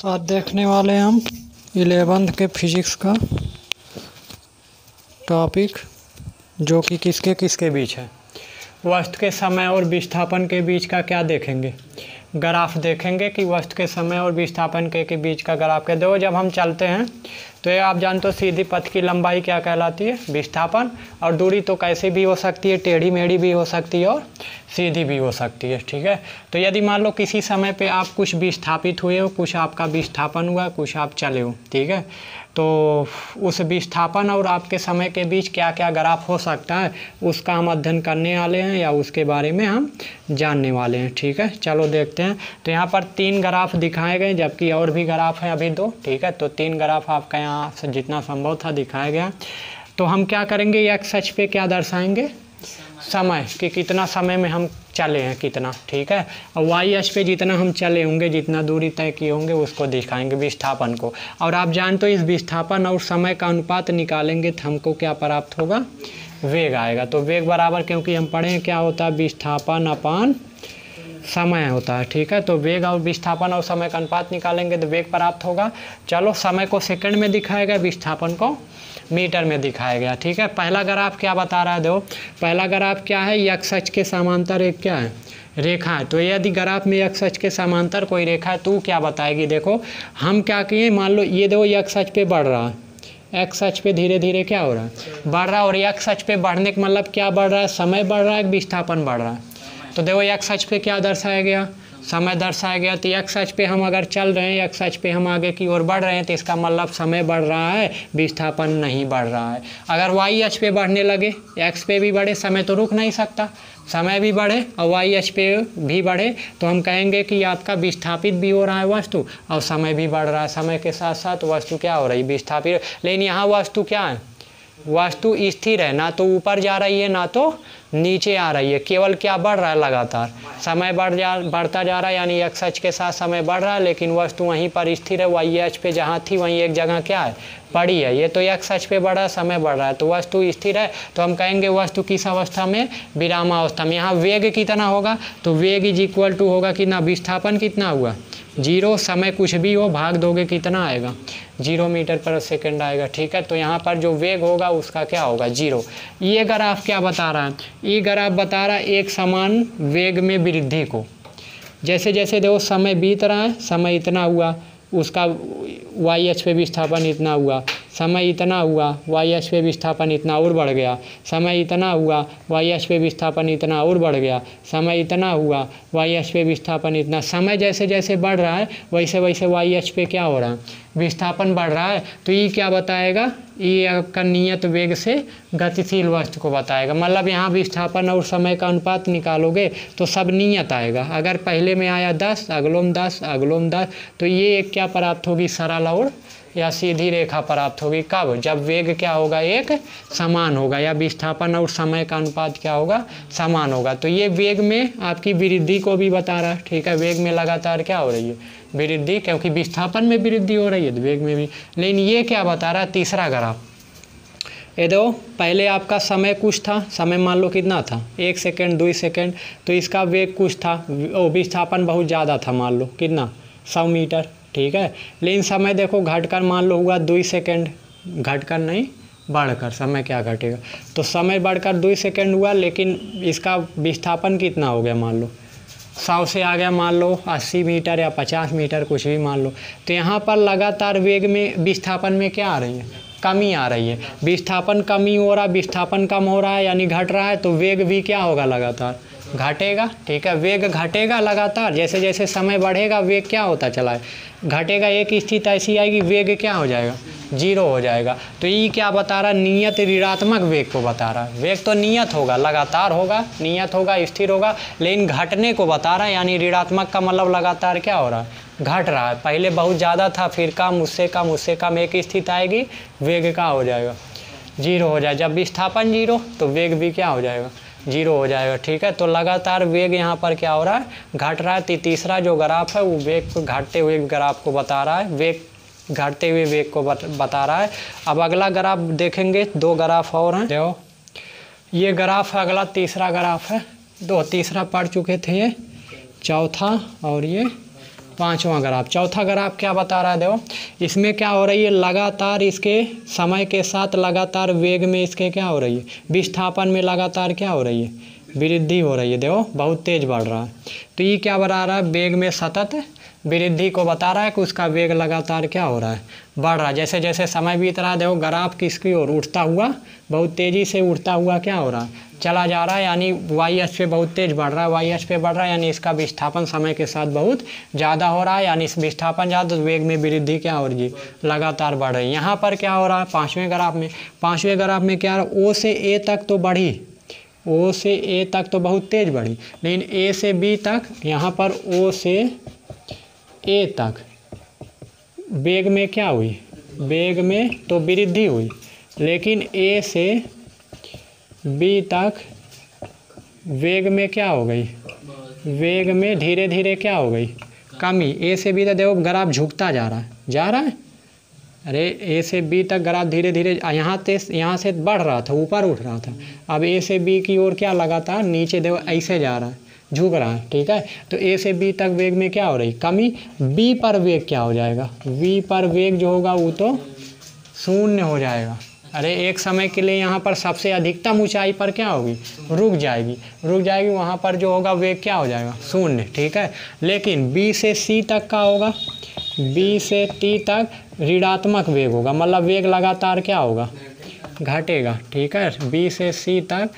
आज देखने वाले हैं हम 11th के फिजिक्स का टॉपिक, जो कि किसके किसके बीच है। वस्तु के समय और विस्थापन के बीच का क्या देखेंगे, ग्राफ देखेंगे कि वस्तु के समय और विस्थापन के बीच का ग्राफ के दो। जब हम चलते हैं तो ये आप जानते हो सीधी पथ की लंबाई क्या कहलाती है, विस्थापन। और दूरी तो कैसे भी हो सकती है, टेढ़ी मेढ़ी भी हो सकती है और सीधी भी हो सकती है। ठीक है, तो यदि मान लो किसी समय पे आप कुछ विस्थापित हुए हो, कुछ आपका विस्थापन हुआ, कुछ आप चले हो, ठीक है, तो उस विस्थापन और आपके समय के बीच क्या क्या ग्राफ हो सकता है उसका हम अध्ययन करने वाले हैं, या उसके बारे में हम जानने वाले हैं। ठीक है, चलो देखते हैं। तो यहाँ पर 3 ग्राफ दिखाए गए, जबकि और भी ग्राफ हैं अभी 2। ठीक है, तो 3 ग्राफ आपका यहाँ से जितना संभव था दिखाया गया। तो हम क्या करेंगे, एक्स अक्ष पे क्या दर्शाएंगे, समय कि कितना समय में हम चले हैं कितना। ठीक है, और वाई अक्ष पे जितना हम चले होंगे, जितना दूरी तय किए होंगे उसको दिखाएंगे, विस्थापन को। और आप जानते हो इस विस्थापन और समय का अनुपात निकालेंगे तो हमको क्या प्राप्त होगा, वेग आएगा। तो वेग बराबर, क्योंकि हम पढ़े क्या होता है, विस्थापन अपान समय होता है। ठीक है, तो वेग और विस्थापन और समय का अनुपात निकालेंगे तो वेग प्राप्त होगा। चलो, समय को सेकंड में दिखाया गया, विस्थापन को मीटर में दिखाया गया। ठीक है, पहला ग्राफ क्या बता रहा है, देखो पहला ग्राफ क्या है, एक्स अक्ष के समांतर एक क्या है, रेखा है। तो यदि ग्राफ में एक्स अक्ष के समांतर कोई रेखा है तो क्या बताएगी, देखो हम क्या किए, मान लो ये देखो एक्स अक्ष पे बढ़ रहा है, एक्स अक्ष पे धीरे धीरे क्या हो रहा है, बढ़ रहा है। और एक्स अक्ष पे बढ़ने का मतलब क्या बढ़ रहा है, समय बढ़ रहा है, विस्थापन बढ़ रहा है। तो देखो एक्स अक्ष पे क्या दर्शाया गया, समय दर्शाया गया। तो एक्स अक्ष पे हम अगर चल रहे हैं, एक्स अक्ष पे हम आगे की ओर बढ़ रहे हैं, तो इसका मतलब समय बढ़ रहा है, विस्थापन नहीं बढ़ रहा है। अगर वाई अक्ष पे बढ़ने लगे, एक्स पे भी बढ़े, समय तो रुक नहीं सकता, समय भी बढ़े और वाई अक्ष पे भी बढ़े, तो हम कहेंगे कि आपका विस्थापित भी हो रहा है वस्तु और समय भी बढ़ रहा है। समय के साथ साथ वस्तु क्या हो रही है, विस्थापित। लेकिन यहाँ वस्तु क्या है, वस्तु स्थिर है, ना तो ऊपर जा रही है ना तो नीचे आ रही है, केवल क्या बढ़ रहा है, लगातार समय बढ़ता जा रहा है। यानी एक्स अक्ष के साथ समय बढ़ रहा है, लेकिन वस्तु वहीं पर स्थिर है, वाई अक्ष पे जहाँ थी वहीं एक जगह क्या है, पड़ी है। ये तो एक्स अक्ष पे बढ़ रहा है, समय बढ़ रहा है, तो वस्तु स्थिर है। तो हम कहेंगे वस्तु किस अवस्था में, विरामावस्था में। यहाँ वेग कितना होगा, तो वेग इज इक्वल टू होगा कितना, विस्थापन कितना हुआ, 0, समय कुछ भी हो भाग दोगे कितना आएगा, 0 मीटर पर सेकंड आएगा। ठीक है, तो यहाँ पर जो वेग होगा उसका क्या होगा, 0। ये ग्राफ क्या बता रहा है, ये ग्राफ बता रहा है एक समान वेग में वृद्धि को। जैसे जैसे देखो समय बीत रहा है, समय इतना हुआ, उसका वाई अक्ष पे विस्थापन इतना हुआ, समय इतना हुआ, वाई अक्ष पे विस्थापन इतना और बढ़ गया, समय इतना हुआ, वाई अक्ष पे विस्थापन इतना और बढ़ गया, समय इतना हुआ, वाई अक्ष पे विस्थापन इतना। समय जैसे जैसे बढ़ रहा है वैसे वैसे वाई अक्ष पे क्या हो रहा है, विस्थापन बढ़ रहा है। तो ये क्या बताएगा, ये आपका नियत वेग से गतिशील वस्तु को बताएगा। मतलब यहाँ विस्थापन और समय का अनुपात निकालोगे तो सब नियत आएगा। अगर पहले में आया 10, अगलोम 10, अगलोम 10, तो ये एक क्या प्राप्त होगी, सरल और या सीधी रेखा प्राप्त होगी। कब, जब वेग क्या होगा, एक समान होगा, या विस्थापन और समय का अनुपात क्या होगा, समान होगा। तो ये वेग में आपकी वृद्धि को भी बता रहा है। ठीक है, वेग में लगातार क्या हो रही है, वृद्धि, क्योंकि विस्थापन में वृद्धि हो रही है तो वेग में भी। लेकिन ये क्या बता रहा है, तीसरा ग्राफ, ये दो पहले आपका समय कुछ था, समय मान लो कितना था, 1 सेकेंड 2 सेकेंड, तो इसका वेग कुछ था, विस्थापन बहुत ज़्यादा था, मान लो कितना, 100 मीटर। ठीक है, लेकिन समय देखो घटकर मान लो हुआ 2 सेकेंड, घटकर नहीं बढ़कर, समय क्या घटेगा, तो समय बढ़कर 2 सेकेंड हुआ, लेकिन इसका विस्थापन कितना हो गया, मान लो 100 से आ गया, मान लो 80 मीटर या 50 मीटर, कुछ भी मान लो। तो यहाँ पर लगातार वेग में, विस्थापन में क्या आ रही है, कमी आ रही है। विस्थापन कमी हो रहा है, विस्थापन कम हो रहा है, यानी घट रहा है, तो वेग भी क्या होगा, लगातार घटेगा। ठीक है, वेग घटेगा लगातार, जैसे जैसे समय बढ़ेगा वेग क्या होता चला है, घटेगा। एक स्थिति ऐसी आएगी वेग क्या हो जाएगा, 0 हो जाएगा। तो ये क्या बता रहा है, नियत ऋणात्मक वेग को बता रहा है। वेग तो नियत होगा, लगातार होगा, नियत होगा, स्थिर होगा, लेकिन घटने को बता रहा है। यानी ऋणात्मक का मतलब लगातार क्या हो रहा है, घट रहा है। पहले बहुत ज़्यादा था, फिर कम, उससे कम, उससे कम, एक स्थिति आएगी वेग का हो जाएगा, 0 हो जाए। जब विस्थापन 0 तो वेग भी क्या हो जाएगा, 0 हो जाएगा। ठीक है, तो लगातार वेग यहाँ पर क्या हो रहा है, घट रहा है। तीसरा जो ग्राफ है वो वेग को घटते हुए ग्राफ को बता रहा है, वेग घटते हुए वेग को बता रहा है। अब अगला ग्राफ देखेंगे, 2 ग्राफ और हैं, देखो ये ग्राफ है अगला, तीसरा ग्राफ है, 2 तीसरा पढ़ चुके थे, ये चौथा और ये पांचवा ग्राफ। चौथा ग्राफ क्या बता रहा है, देखो इसमें क्या हो रही है, लगातार इसके समय के साथ लगातार वेग में इसके क्या हो रही है, विस्थापन में लगातार क्या हो रही है, वृद्धि हो रही है। देखो बहुत तेज बढ़ रहा है। तो ये क्या बता रहा है, वेग में सतत वृद्धि को बता रहा है कि उसका वेग लगातार क्या हो रहा है, बढ़ रहा है। जैसे जैसे समय बीत रहा है, देखो ग्राफ किसकी ओर उठता हुआ, बहुत तेज़ी से उठता हुआ क्या हो रहा है, चला जा रहा है। यानी वाई अक्ष पे बहुत तेज बढ़ रहा है, वाई अक्ष पे बढ़ रहा है, यानी इसका विस्थापन समय के साथ बहुत ज़्यादा हो रहा है। यानी इस विस्थापन ज़्यादा, तो वेग में वृद्धि क्या हो रही है, लगातार बढ़ रही है। यहाँ पर क्या हो रहा है, पाँचवें ग्राफ में क्या हो रहा है, ओ से ए तक तो बढ़ी, ओ से ए तक तो बहुत तेज बढ़ी, लेकिन ए से बी तक, यहाँ पर ओ से ए तक वेग में क्या हुई, वेग में तो वृद्धि हुई, लेकिन ए से बी तक वेग में क्या हो गई, वेग में धीरे धीरे क्या हो गई, कमी। ए से बी तक देखो ग्राफ झुकता जा रहा है। अरे ए से बी तक ग्राफ धीरे धीरे यहाँ से बढ़ रहा था, ऊपर उठ रहा था। अब ए से बी की ओर क्या लगातार नीचे देखो ऐसे जा रहा है, झुक रहा है, ठीक है। तो ए से बी तक वेग में क्या हो रही, कमी। बी पर वेग क्या हो जाएगा, बी पर वेग जो होगा वो तो शून्य हो जाएगा। अरे एक समय के लिए यहाँ पर सबसे अधिकतम ऊंचाई पर क्या होगी, रुक जाएगी, वहाँ पर जो होगा वेग क्या हो जाएगा, शून्य, ठीक है। लेकिन बी से सी तक का होगा, बी से टी तक ऋणात्मक वेग होगा, मतलब वेग लगातार क्या होगा, घटेगा, ठीक है। बी से सी तक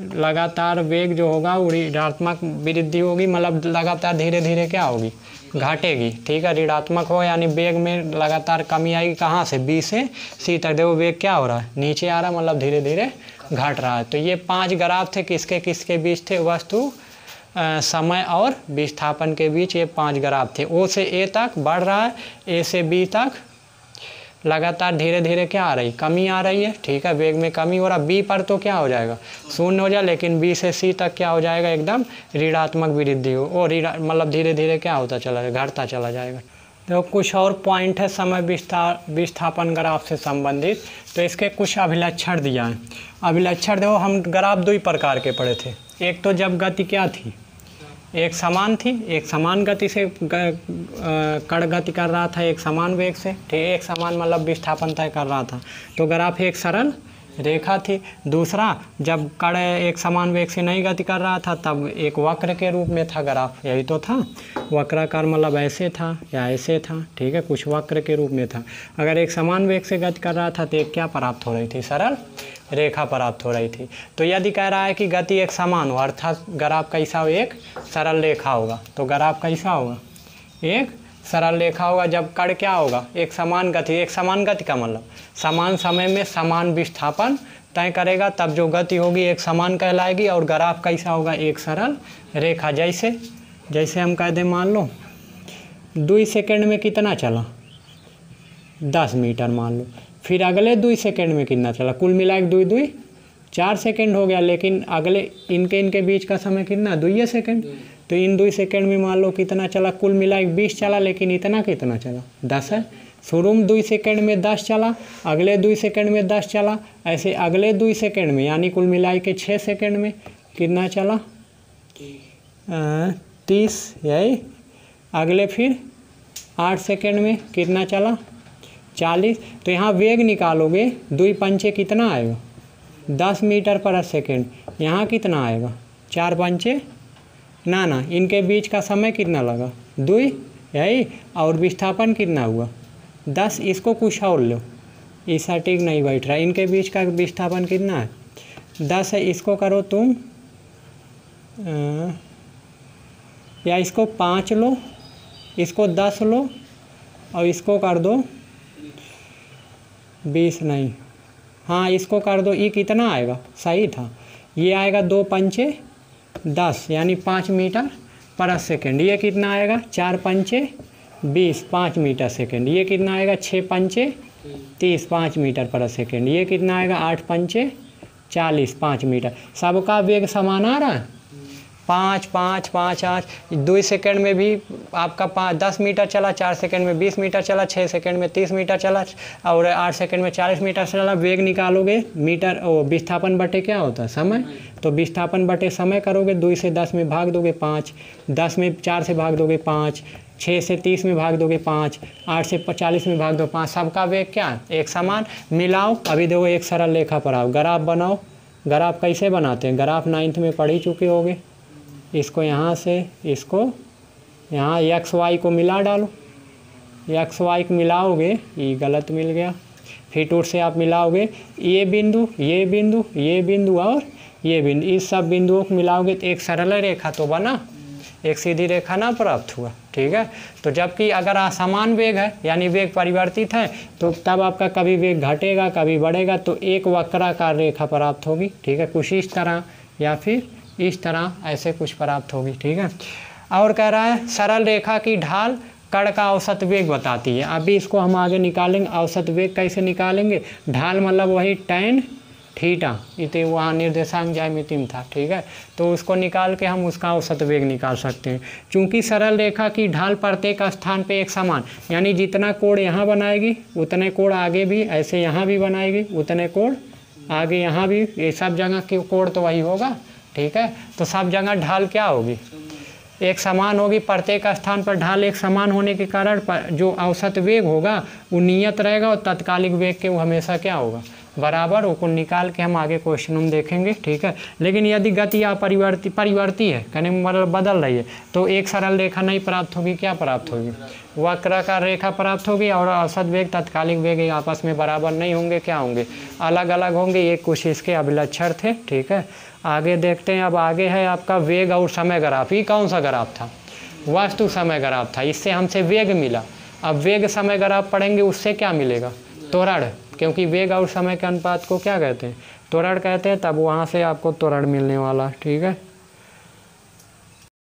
लगातार वेग जो होगा वो ऋणात्मक वृद्धि होगी, मतलब लगातार धीरे धीरे क्या होगी, घटेगी, ठीक है। ऋणात्मक हो यानी वेग में लगातार कमी आएगी। कहाँ से, बी से सी तक। देखो वेग क्या हो रहा है, नीचे आ रहा है, मतलब धीरे धीरे घट रहा है। तो ये 5 ग्राफ थे, किसके किसके बीच थे, वस्तु समय और विस्थापन के बीच ये 5 ग्राफ थे। ओ से ए तक बढ़ रहा है, ए से बी तक लगातार धीरे धीरे क्या आ रही, कमी आ रही है, ठीक है, वेग में कमी हो रहा। बी पर तो क्या हो जाएगा, शून्य हो जाए, लेकिन बी से सी तक क्या हो जाएगा, एकदम ऋणात्मक वृद्धि हो, और मतलब धीरे धीरे क्या होता चला जाएगा, घटता चला जाएगा। तो कुछ और पॉइंट है समय विस्थापन ग्राफ से संबंधित। तो इसके कुछ अभिलक्षण दिया है। अभिलक्षण देखो, हम ग्राफ 2 प्रकार के पढ़े थे। एक तो जब गति क्या थी, एक समान थी, एक समान गति से कण गति कर रहा था, एक समान वेग से, ठीक, एक समान मतलब विस्थापन तय कर रहा था, तो ग्राफ एक सरल रेखा थी। दूसरा, जब कण एक समान वेग से नहीं गति कर रहा था, तब एक वक्र के रूप में था ग्राफ, यही तो था। वक्राकार मतलब ऐसे था या ऐसे था, ठीक है, कुछ वक्र के रूप में था। अगर एक समान वेग से गति कर रहा था तो एक क्या प्राप्त हो रही थी, सरल रेखा प्राप्त हो रही थी। तो यदि कह रहा है कि गति एक समान हो, अर्थात ग्राफ कैसा हो, एक सरल रेखा होगा, तो ग्राफ कैसा होगा, एक सरल रेखा होगा। जब कण क्या होगा, एक समान गति का मतलब समान समय में समान विस्थापन तय करेगा, तब जो गति होगी एक समान कहलाएगी, और ग्राफ कैसा होगा, एक सरल रेखा। जैसे हम कह दें, मान लो 2 सेकंड में कितना चला, 10 मीटर मान लो, फिर अगले 2 सेकंड में कितना चला, कुल मिला के 2 4 सेकंड हो गया, लेकिन अगले इनके बीच का समय कितना, 2 सेकंड। तो इन 2 सेकंड में मान लो कितना चला, कुल मिला के 20 चला, लेकिन इतना कितना चला, 10 है। शुरू में 2 सेकंड में 10 चला, अगले 2 सेकंड में 10 चला, ऐसे अगले 2 सेकंड में, यानी कुल मिला के 6 सेकंड में कितना चला, 30, यही। अगले फिर 8 सेकंड में कितना चला, 40। तो यहाँ वेग निकालोगे, 2 पंचे कितना आएगा, 10 मीटर पर सेकंड। यहाँ कितना आएगा, 4 पंचे ना, इनके बीच का समय कितना लगा, 2, यही। और विस्थापन कितना हुआ, 10। इसको कुछ और लो, ये सटीक नहीं बैठ रहा, इनके बीच का विस्थापन कितना है, 10 है। इसको करो तुम, या इसको 5 लो, इसको 10 लो, और इसको कर दो 20 नहीं, हाँ इसको कर दो, ये कितना आएगा, सही था, ये आएगा 2 पंचे 10, यानी 5 मीटर पर सेकंड। ये कितना आएगा, 4 पंचे 20, 5 मीटर सेकंड। ये कितना आएगा, 6 पंचे 30, 5 मीटर पर सेकंड। ये कितना आएगा, 8 पंचे 40, 5 मीटर। सबका वेग समान आ रहा है, 5 5 5 8। 2 सेकंड में भी आपका 10 मीटर चला, 4 सेकंड में 20 मीटर चला, 6 सेकंड में 30 मीटर चला, और 8 सेकंड में 40 मीटर चला। वेग निकालोगे, मीटर विस्थापन बटे क्या होता है, समय। तो विस्थापन बटे समय करोगे, 2 से 10 में भाग दोगे 5, 10 में 4 से भाग दोगे 5, 6 से 30 में भाग दोगे 5, 8 से 40 में भाग दो 5, सबका वेग क्या है एक समान। मिलाओ, अभी देखो एक सरल रेखा पर आओ, ग्राफ बनाओ। ग्राफ कैसे बनाते हैं, ग्राफ 9th में पढ़ ही चुके होगे। इसको यहाँ से इसको यहाँ एक्स वाई को मिला डालो, एक्स वाई को मिलाओगे, ये गलत मिल गया, फिर टूट से आप मिलाओगे ये बिंदु ये बिंदु ये बिंदु और ये बिंदु, इस सब बिंदुओं को मिलाओगे तो एक सरल रेखा तो बना, एक सीधी रेखा ना प्राप्त हुआ। ठीक है, तो जबकि अगर असमान वेग है यानी वेग परिवर्तित है तो तब आपका कभी वेग घटेगा कभी बढ़ेगा, तो एक वक्राकार रेखा प्राप्त होगी। ठीक है, कुछ इस तरह या फिर इस तरह ऐसे कुछ प्राप्त होगी। ठीक है, और कह रहा है सरल रेखा की ढाल कण का औसत वेग बताती है। अभी इसको हम आगे निकालेंगे, औसत वेग कैसे निकालेंगे, ढाल मतलब वही tan थीटा, इतने वहाँ निर्देशांक ज्यामिति में था। ठीक है, तो उसको निकाल के हम उसका औसत वेग निकाल सकते हैं। चूंकि सरल रेखा की ढाल प्रत्येक स्थान पे एक समान, यानी जितना कोण यहाँ बनाएगी उतने कोण आगे भी, ऐसे यहाँ भी बनाएगी उतने कोण आगे यहाँ भी, ये सब जगह के कोण तो वही होगा। ठीक है, तो सब जगह ढाल क्या होगी, एक समान होगी। प्रत्येक स्थान पर ढाल एक समान होने के कारण जो औसत वेग होगा वो नियत रहेगा और तात्कालिक वेग के वो हमेशा क्या होगा, बराबर। वो निकाल के हम आगे क्वेश्चन में देखेंगे। ठीक है, लेकिन यदि गति परिवर्ती है, कहने मतलब बदल रही है, तो एक सरल रेखा नहीं प्राप्त होगी, क्या प्राप्त होगी, वक्राकार रेखा प्राप्त होगी। और औसत वेग तात्कालिक वेग आपस में बराबर नहीं होंगे, क्या होंगे, अलग अलग होंगे। ये कुछ इसके अभिलक्षण थे। ठीक है, आगे देखते हैं। अब आगे है आपका वेग और समय ग्राफ। ये कौन सा ग्राफ था, वस्तु समय ग्राफ था, इससे हमसे वेग मिला। अब वेग समय ग्राफ पढ़ेंगे, उससे क्या मिलेगा, त्वरण, क्योंकि वेग और समय के अनुपात को क्या कहते हैं, त्वरण कहते हैं, तब वहाँ से आपको त्वरण मिलने वाला। ठीक है।